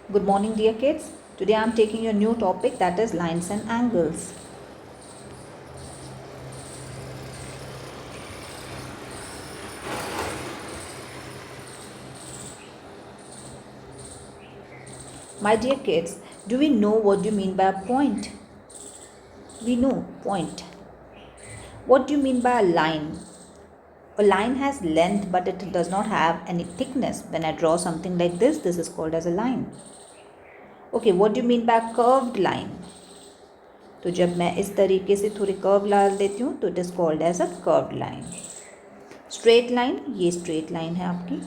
Good morning, dear kids. Today I am taking a new topic, that is lines and angles. My dear kids, do we know what you mean by a point? We know point. What do you mean by a line? A line has length but it does not have any thickness. When I draw something like this is called as a line. Okay, what do you mean by a curved line? तो जब मैं इस तरीके से थोड़ी curve डाल देती हूँ तो it is called as a curved line. Straight line, ये स्ट्रेट लाइन है आपकी.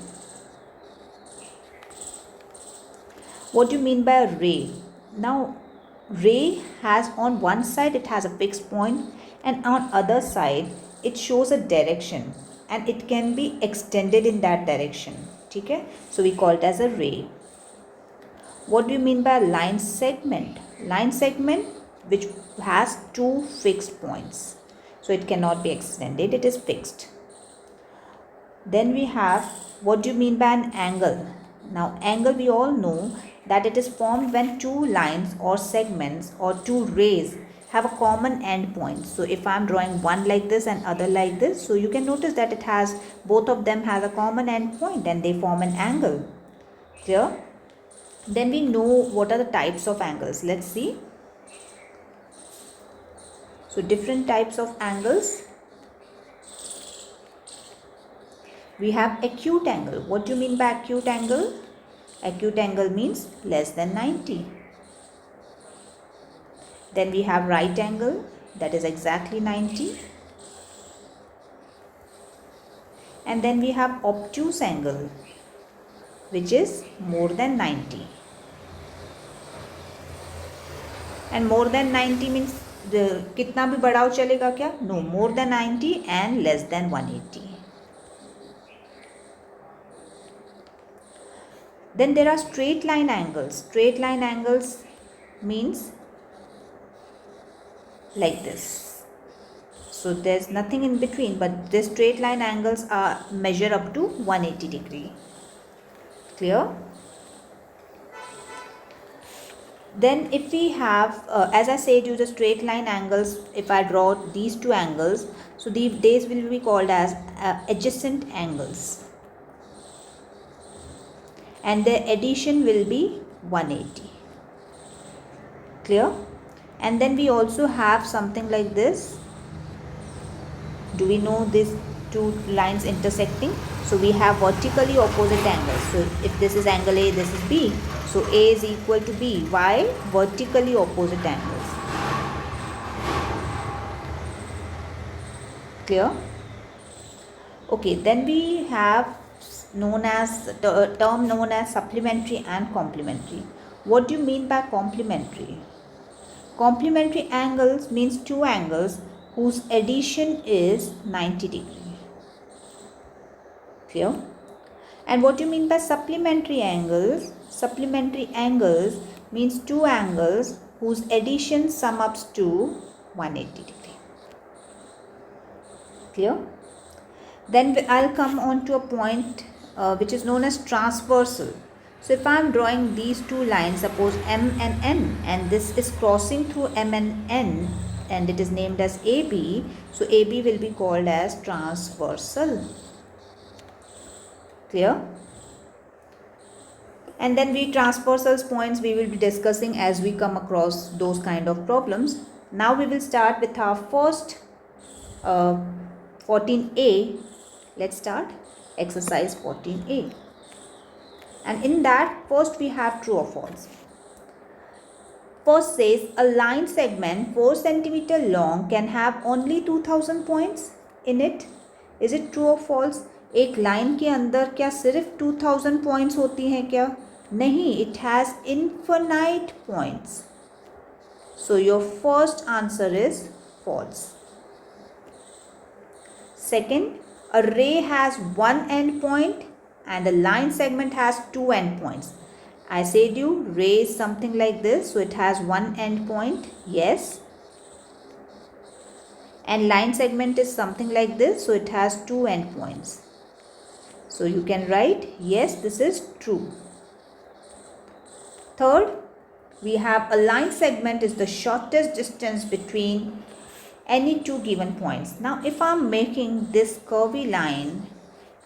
What do you mean by a ray? Now, ray has on one side it has a fixed point and on other side it shows a direction and it can be extended in that direction. Okay? So we call it as a ray. What do you mean by a line segment? Line segment which has two fixed points. So it cannot be extended, it is fixed. Then we have, what do you mean by an angle? Now angle we all know that it is formed when two lines or segments or two rays have a common end point. So if I am drawing one like this and other like this, so you can notice that it has, both of them has a common end point and they form an angle. Clear? Then we know what are the types of angles. Let's see. So different types of angles. We have acute angle. What do you mean by acute angle? Acute angle means less than 90. Then we have right angle, that is exactly 90. And then we have obtuse angle, which is more than 90. And more than 90 means कितना भी बढ़ाओ चलेगा क्या? No, more than 90 and less than 180. Then there are straight line angles. Straight line angles means like this. So there's nothing in between, but the straight line angles are measure up to 180 degree. Clear? Then if we have, as I said you, the straight line angles, if I draw these two angles, so these will be called as adjacent angles. And the addition will be 180. Clear? And then we also have something like this. Do we know these two lines intersecting? So we have vertically opposite angles. So if this is angle A, this is B. So A is equal to B. Why? Vertically opposite angles. Clear? Okay, then we have term known as supplementary and complementary. What do you mean by complementary? Complementary angles means two angles whose addition is 90 degree. Clear? And what do you mean by supplementary angles? Supplementary angles means two angles whose addition sum up to 180 degree. Clear? Then I'll come on to a point which is known as transversal. So if I am drawing these two lines, suppose M and N, and this is crossing through M and N and it is named as AB, so AB will be called as transversal. Clear? And then transversal points we will be discussing as we come across those kind of problems. Now we will start with our first 14A. Let's start exercise 14A. And in that, first we have true or false. First says a line segment 4 cm long can have only 2000 points in it. Is it true or false? एक line के अंदर क्या सिर्फ 2000 points होती हैं क्या? नहीं, it has infinite points. So your first answer is false. Second, a ray has one end point and a line segment has two end points. I said you ray is something like this, so it has one end point. Yes. And line segment is something like this, so it has two end points. So you can write yes, this is true. Third, we have a line segment is the shortest distance between any two given points. Now if I am making this curvy line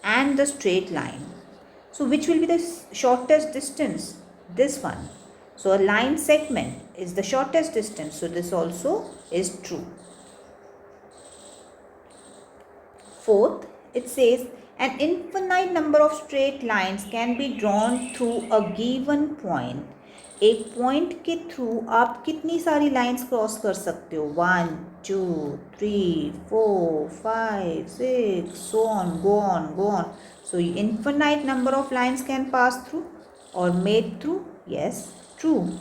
and the straight line, so which will be the shortest distance? This one. So a line segment is the shortest distance. So this also is true. Fourth, it says an infinite number of straight lines can be drawn through a given point. एक point के through आप कितनी सारी lines cross कर सकते हो? 1, 2, 3, 4, 5, 6, so on, go on, go on. So infinite number of lines can pass through or made through. Yes, true.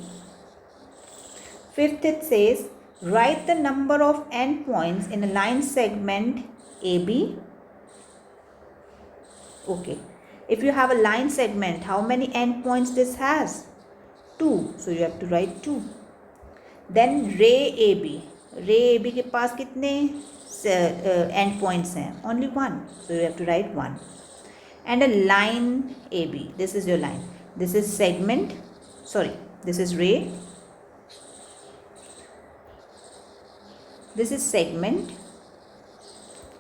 Fifth, it says write the number of endpoints in a line segment AB. Okay, if you have a line segment, how many endpoints this has? 2. So you have to write 2. Then ray AB. Ray AB के पास कितने endpoints हैं? Only 1. So you have to write 1. And a line AB. This is your line. This is segment. Sorry, this is ray. This is segment.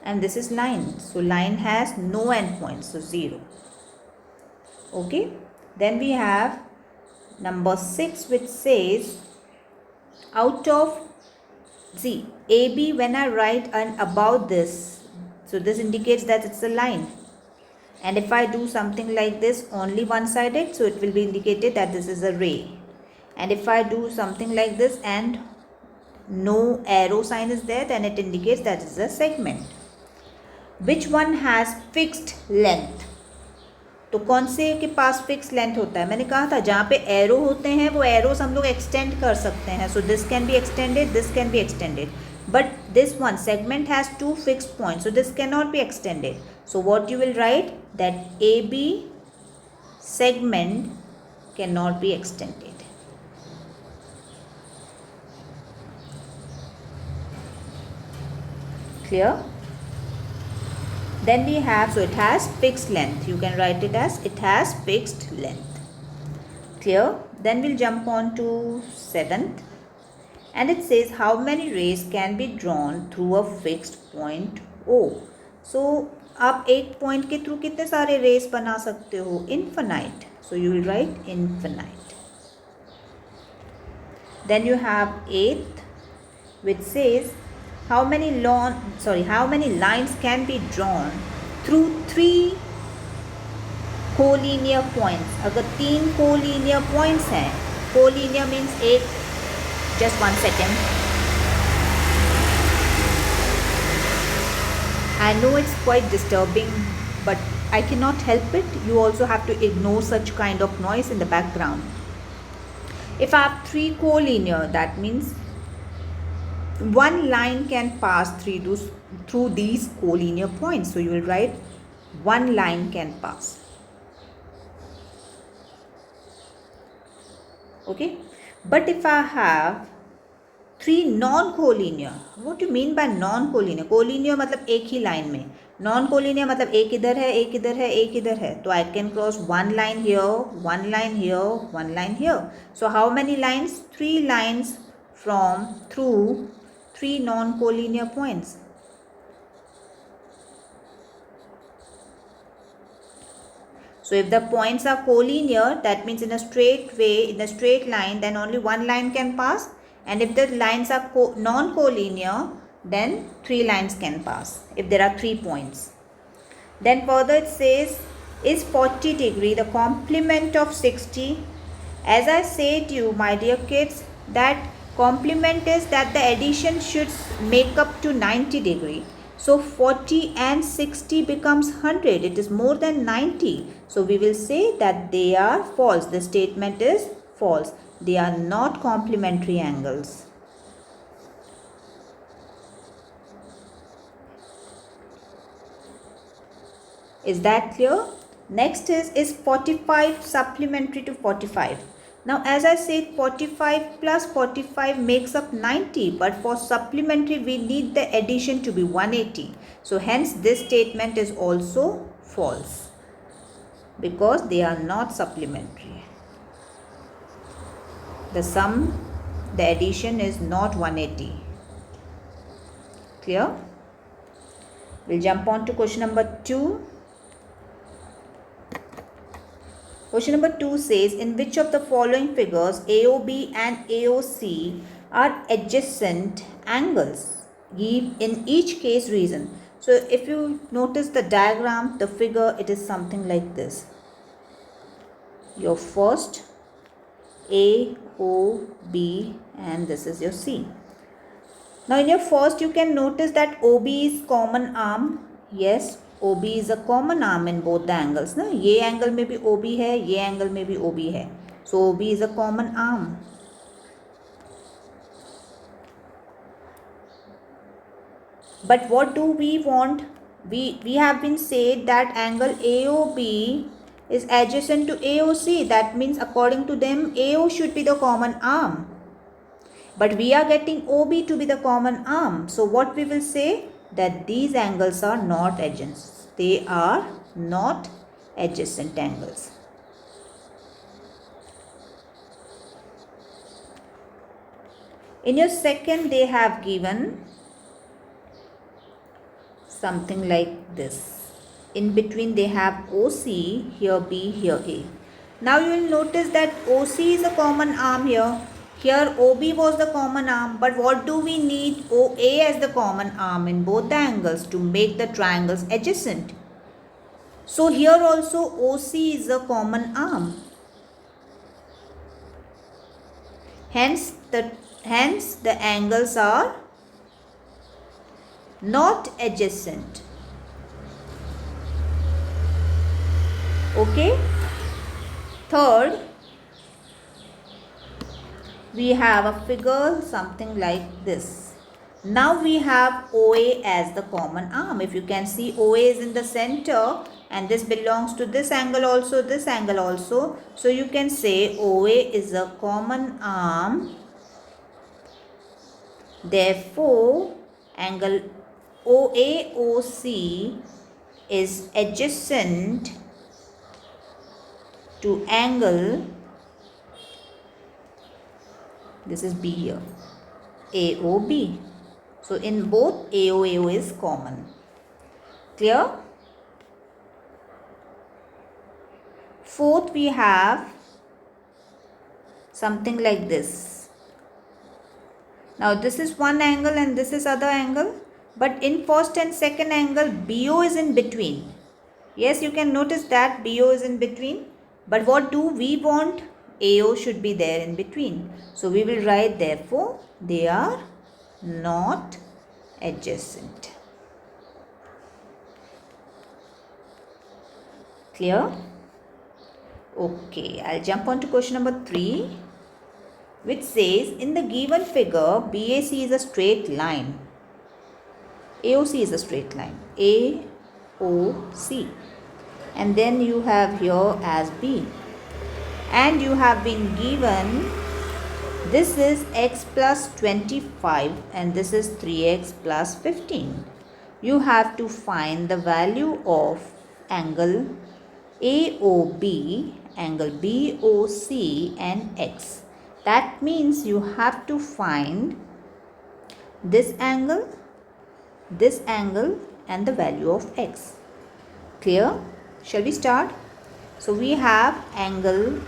And this is line. So line has no endpoints. So 0. Okay. Then we have number 6, which says out of, see, AB, when I write an about this, so this indicates that it's a line. And if I do something like this, only one-sided, so it will be indicated that this is a ray. And if I do something like this and no arrow sign is there, then it indicates that it's a segment. Which one has fixed length? तो कौन से के पास fix length होता है? मैंने कहा था जहाँ पे एरो होते हैं वो एरोस हम लोग एक्सटेंड कर सकते हैं. So this can be extended, this can be extended, but this one segment has 2 fixed points, so this can not be extended. So what you will write that A B segment can not be extended. Clear? Then we have, so it has fixed length. You can write it as it has fixed length. Clear? Then we'll jump on to 7th. And it says how many rays can be drawn through a fixed point O. So, आप एक point के through कितने सारे rays बना सकते हो? Infinite. So, you will write infinite. Then you have 8th, which says how many lines can be drawn through 3 collinear points? अगर 3 collinear points हैं, collinear means एक, just 1 second. I know it's quite disturbing, but I cannot help it. You also have to ignore such kind of noise in the background. If I have 3 collinear, that means one line can pass through these collinear points. So you will write one line can pass. Okay. But if I have 3 non-collinear, what do you mean by non-collinear? Collinear मतलब एक ही line में. Non-collinear मतलब एक इधर है, एक इधर है, एक इधर है. तो I can cross one line here, one line here, one line here. So how many lines? 3 lines through 3 non-collinear points. So if the points are collinear, that means in a straight way, in a straight line, then only one line can pass. And if the lines are non-collinear, then 3 lines can pass if there are 3 points. Then further it says, is 40 degree the complement of 60? As I said to you, my dear kids, that complement is that the addition should make up to 90 degree. So 40 and 60 becomes 100. It is more than 90. So we will say that they are false. The statement is false. They are not complementary angles. Is that clear? Next is 45 supplementary to 45. Now as I said, 45 plus 45 makes up 90, but for supplementary we need the addition to be 180. So hence this statement is also false because they are not supplementary. the sum, the addition is not 180. Clear? We'll jump on to question number 2. Question number 2 says, in which of the following figures AOB and AOC are adjacent angles? Give in each case reason. So if you notice the diagram, the figure, it is something like this. Your first AOB and this is your C. Now in your first you can notice that OB is common arm. Yes, OB is a common arm in both the angles. No? ये angle में भी OB है, ये angle में भी OB है. So OB is a common arm. But what do we want? We have been said that angle AOB is adjacent to AOC. That means according to them AO should be the common arm. But we are getting OB to be the common arm. So what we will say? That these angles are not adjacent. They are not adjacent angles. In your second, they have given something like this. In between they have OC, here B, here A. Now you will notice that OC is a common arm here. Here OB was the common arm, but what do we need? OA as the common arm in both the angles to make the triangles adjacent. So here also OC is a common arm. Hence the angles are not adjacent. Okay. Third, we have a figure something like this. Now we have OA as the common arm. If you can see, OA is in the center and this belongs to this angle also, this angle also. So you can say OA is a common arm. Therefore, angle OAOC is adjacent to angle, this is B here, AOB. So in both AO is common. Clear? Fourth, we have something like this. Now this is one angle and this is other angle, but in first and second angle BO is in between. Yes, you can notice that BO is in between, but what do we want? AO should be there in between. So we will write, therefore they are not adjacent. Clear? Okay, I'll jump on to question number 3, which says, in the given figure BAC is a straight line, AOC is a straight line, AOC, and then you have here as B, and you have been given this is x plus 25 and this is 3x plus 15. You have to find the value of angle AOB, angle BOC and x. That means you have to find this angle and the value of x. Clear? Shall we start? So we have angle,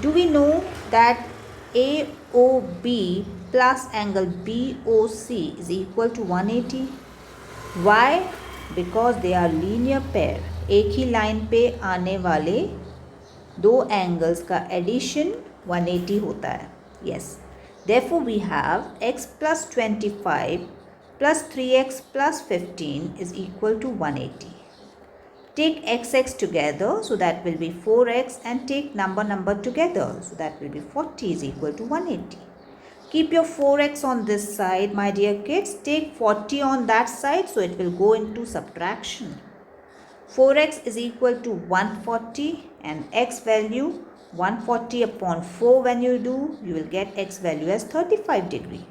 do we know that AOB plus angle BOC is equal to 180? Why? Because they are linear pair. एक ही line पे आने वाले दो angles का addition 180 होता है. Yes. Therefore we have x plus 25 plus 3x plus 15 is equal to 180. Take x together, so that will be 4x, and take number together, so that will be 40 is equal to 180. Keep your 4x on this side, my dear kids. Take 40 on that side, so it will go into subtraction. 4x is equal to 140 and x value 140 upon 4 when you do, you will get x value as 35 degree.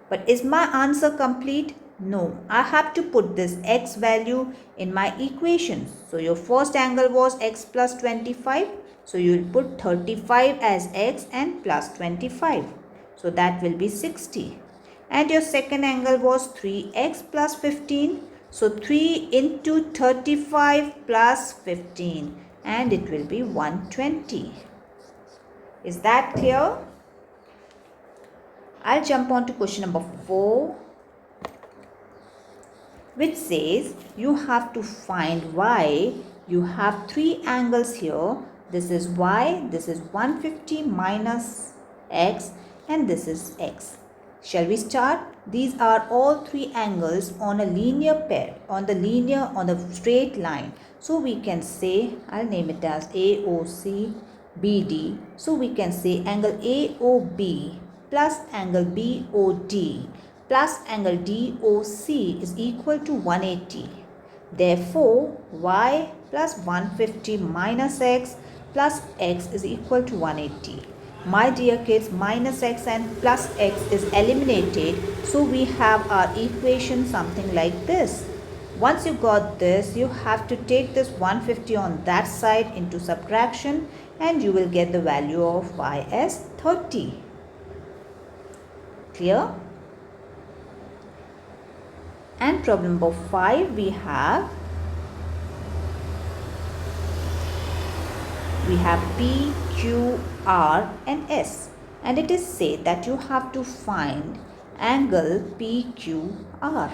But is my answer complete? No, I have to put this x value in my equation. So your first angle was x plus 25. So you will put 35 as x and plus 25. So that will be 60. And your second angle was 3x plus 15. So 3 into 35 plus 15, and it will be 120. Is that clear? I'll jump on to question number 4, which says you have to find y. You have three angles here. This is y, this is 150 minus x, and this is x. Shall we start? These are all three angles on a linear pair, on the straight line. So we can say, I'll name it as AOC BD. So we can say angle AOB plus angle BOD plus angle DOC is equal to 180. Therefore, y plus 150 minus x plus x is equal to 180. My dear kids, minus x and plus x is eliminated. So we have our equation something like this. Once you got this, you have to take this 150 on that side into subtraction, and you will get the value of y as 30. Clear? And problem number 5, we have P, Q, R and S, and it is said that you have to find angle PQR.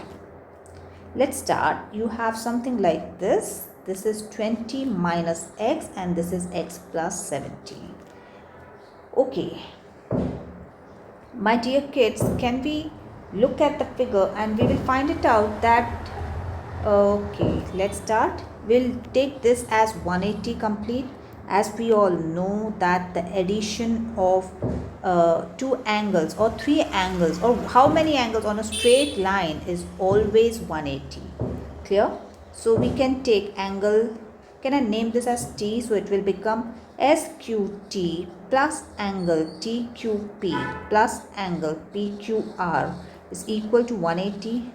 Let's start. You have something like this. This is 20 minus x and this is x plus 70. Okay. My dear kids, can we look at the figure and we will find it out that, okay, let's start. We'll take this as 180 complete, as we all know that the addition of two angles or three angles or how many angles on a straight line is always 180. Clear? So we can take angle, can I name this as T? So it will become SQT plus angle TQP plus angle PQR is equal to 180.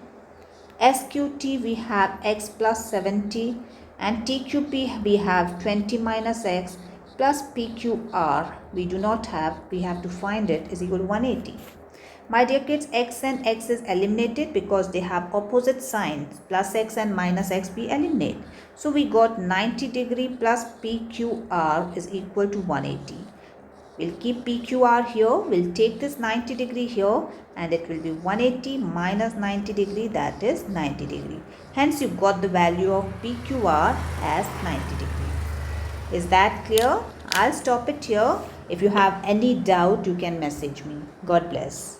SQT we have x plus 70 and TQP we have 20 minus x plus PQR we do not have, we have to find it, is equal to 180. My dear kids, x and x is eliminated because they have opposite signs. Plus x and minus x we eliminate. So we got 90 degree plus PQR is equal to 180. We'll keep PQR here. We'll take this 90 degree here and it will be 180 minus 90 degree, that is 90 degree. Hence you got the value of PQR as 90 degree. Is that clear? I'll stop it here. If you have any doubt, you can message me. God bless.